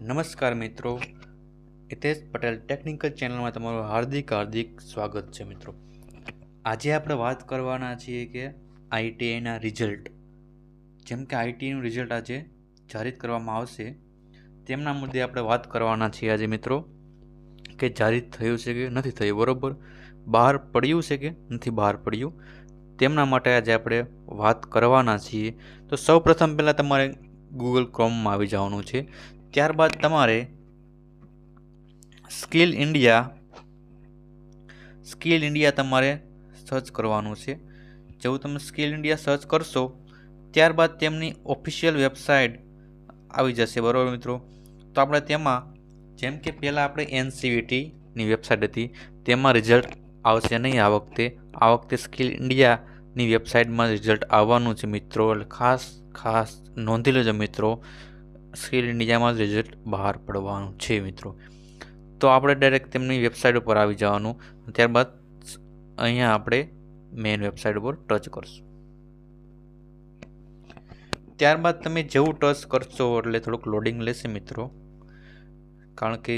નમસ્કાર મિત્રો, હિતેશ પટેલ ટેકનિકલ ચેનલમાં તમારું હાર્દિક સ્વાગત છે. મિત્રો, આજે આપણે વાત કરવાના છીએ કે આઈટીઆઈના રિઝલ્ટ, જેમ કે આઈટીઆઈનું રિઝલ્ટ આજે જાહેર કરવામાં આવશે તેમના મુદ્દે આપણે વાત કરવાના છીએ આજે મિત્રો, કે જાહેર થયું છે કે નથી થયું, બરોબર, બહાર પડ્યું છે કે નથી બહાર પડ્યું, તેમના માટે આજે આપણે વાત કરવાના છીએ. તો સૌ પ્રથમ પહેલાં તમારે ગૂગલ ક્રોમમાં આવી જવાનું છે. ત્યારબાદ તમારે સ્કિલ ઇન્ડિયા તમારે સર્ચ કરવાનું છે. જેવું તમે સ્કિલ ઇન્ડિયા સર્ચ કરશો ત્યારબાદ તેમની ઓફિશિયલ વેબસાઇટ આવી જશે, બરાબર મિત્રો. તો આપણે તેમાં, જેમ કે પહેલાં આપણે NCVTની વેબસાઇટ હતી તેમાં રિઝલ્ટ આવશે નહીં આ વખતે સ્કિલ ઇન્ડિયાની વેબસાઇટમાં રિઝલ્ટ આવવાનું છે મિત્રો. એટલે ખાસ નોંધી લેજો મિત્રો, સ્કિલ ઇન્ડિયામાં રિઝલ્ટ બહાર પડવાનું છે મિત્રો. તો આપણે ડાયરેક્ટ તેમની વેબસાઇટ ઉપર આવી જવાનું, ત્યારબાદ અહીંયા આપણે મેઇન વેબસાઇટ ઉપર ટચ કરશું. ત્યારબાદ તમે જેવું ટચ કરશો એટલે થોડુંક લોડિંગ લેશે મિત્રો, કારણ કે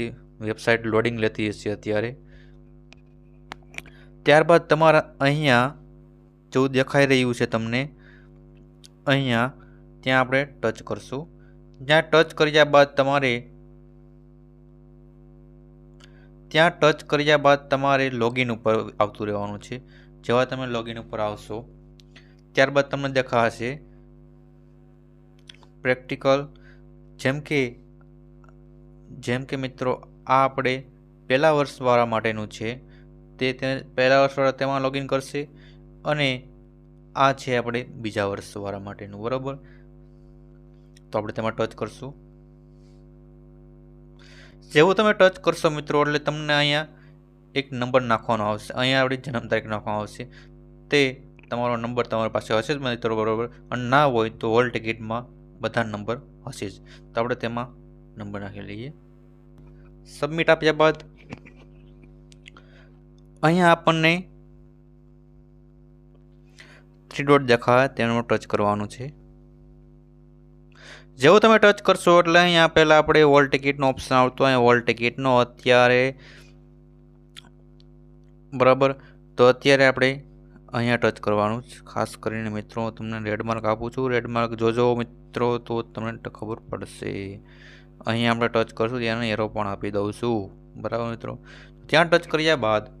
વેબસાઇટ લોડિંગ લેતી હશે અત્યારે. ત્યારબાદ તમારા અહીંયા જેવું દેખાઈ રહ્યું છે તમને અહીંયા, ત્યાં આપણે ટચ કરશું. જ્યાં ટચ કર્યા બાદ તમારે લોગિન ઉપર આવતું રહેવાનું છે. જેવા તમે લોગિન ઉપર આવશો ત્યારબાદ તમને દેખાશે પ્રેક્ટિકલ. જેમ કે મિત્રો આ આપણે પહેલા વર્ષવાળા માટેનું છે, તે પહેલા વર્ષવાળા તેમાં લોગિન કરશે, અને આ છે આપણે બીજા વર્ષવાળા માટેનું, બરાબર. તો આપણે તેમાં ટચ કરશું. જેવું તમે ટચ કરશો મિત્રો એટલે તમને અહીંયા એક નંબર નાખવાનો આવશે. અહીંયા આપણી જન્મ તારીખ નાખવામાં આવશે. તે તમારો નંબર તમારી પાસે હશે જ મિત્રો, બરાબર. અને ના હોય તો હોલ ટિકિટમાં બધા નંબર હશે જ. તો આપણે તેમાં નંબર નાખી લઈએ. સબમિટ આપ્યા બાદ અહીંયા આપણને 3 ડોટ દેખાય તેનું ટચ કરવાનું છે. જેવું તમે ટચ કરશો એટલે અહીંયા પહેલાં આપણે હોલ ટિકિટનો ઓપ્શન આવતો, અહીંયા હોલ ટિકિટનો અત્યારે, બરાબર. તો અત્યારે આપણે અહીંયા ટચ કરવાનું છે. ખાસ કરીને મિત્રો તમને રેડમાર્ક આપું છું, રેડમાર્ક જોજો મિત્રો તો તમને ખબર પડશે. અહીંયા આપણે ટચ કરશું, ત્યાં એરો પણ આપી દઉં છું, બરાબર મિત્રો. ત્યાં ટચ કર્યા બાદ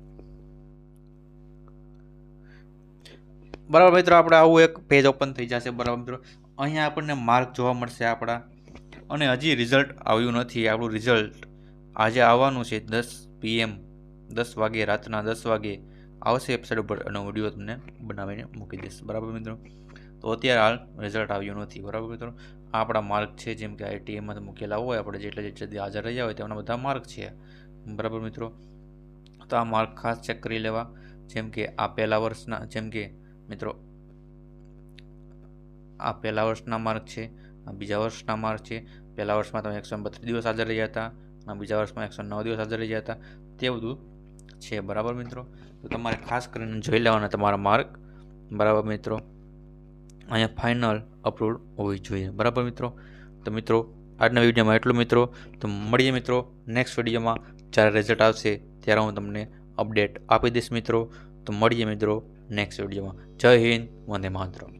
બરાબર મિત્રો આપણે આવું એક પેજ ઓપન થઈ જશે, બરાબર મિત્રો. અહીંયા આપણને માર્ક જોવા મળશે આપણા, અને હજી રિઝલ્ટ આવ્યું નથી. આપણું રિઝલ્ટ આજે આવવાનું છે 10 PM, 10 વાગે, રાતના 10 વાગે આવશે વેબસાઇટ ઉપર, અને વિડીયો તમને બનાવીને મૂકી દઈશ, બરાબર મિત્રો. તો અત્યારે હાલ રિઝલ્ટ આવ્યું નથી, બરાબર મિત્રો. આ આપણા માર્ક છે, જેમ કે ITIમાં મૂકેલા હોય, આપણે જેટલા હાજર રહ્યા હોય તેમના બધા માર્ક છે, બરાબર મિત્રો. તો આ માર્ક ખાસ ચેક કરી લેવા. જેમ કે આ પહેલા વર્ષના, જેમ કે મિત્રો આ પહેલા વર્ષના માર્ક છે, આ બીજા વર્ષના માર્ક છે. પહેલા વર્ષમાં તમે 132 દિવસ હાજર રહ્યા હતા, અને બીજા વર્ષમાં 109 દિવસ હાજર રહ્યા હતા, તે બધું છે, બરાબર મિત્રો. તો તમારે ખાસ કરીને જોઈ લેવાના તમારા માર્ક, બરાબર મિત્રો. અહીંયા ફાઇનલ અપલોડ હોવી જોઈએ, બરાબર મિત્રો. તો મિત્રો આજના વિડીયોમાં એટલું મિત્રો. તો મળીએ મિત્રો નેક્સ્ટ વિડીયોમાં. જ્યારે રિઝલ્ટ આવશે ત્યારે હું તમને અપડેટ આપી દઈશ મિત્રો. તો મળીએ મિત્રો નેક્સ્ટ વિડીયોમાં. જય હિન્દ, વંદે માતરમ.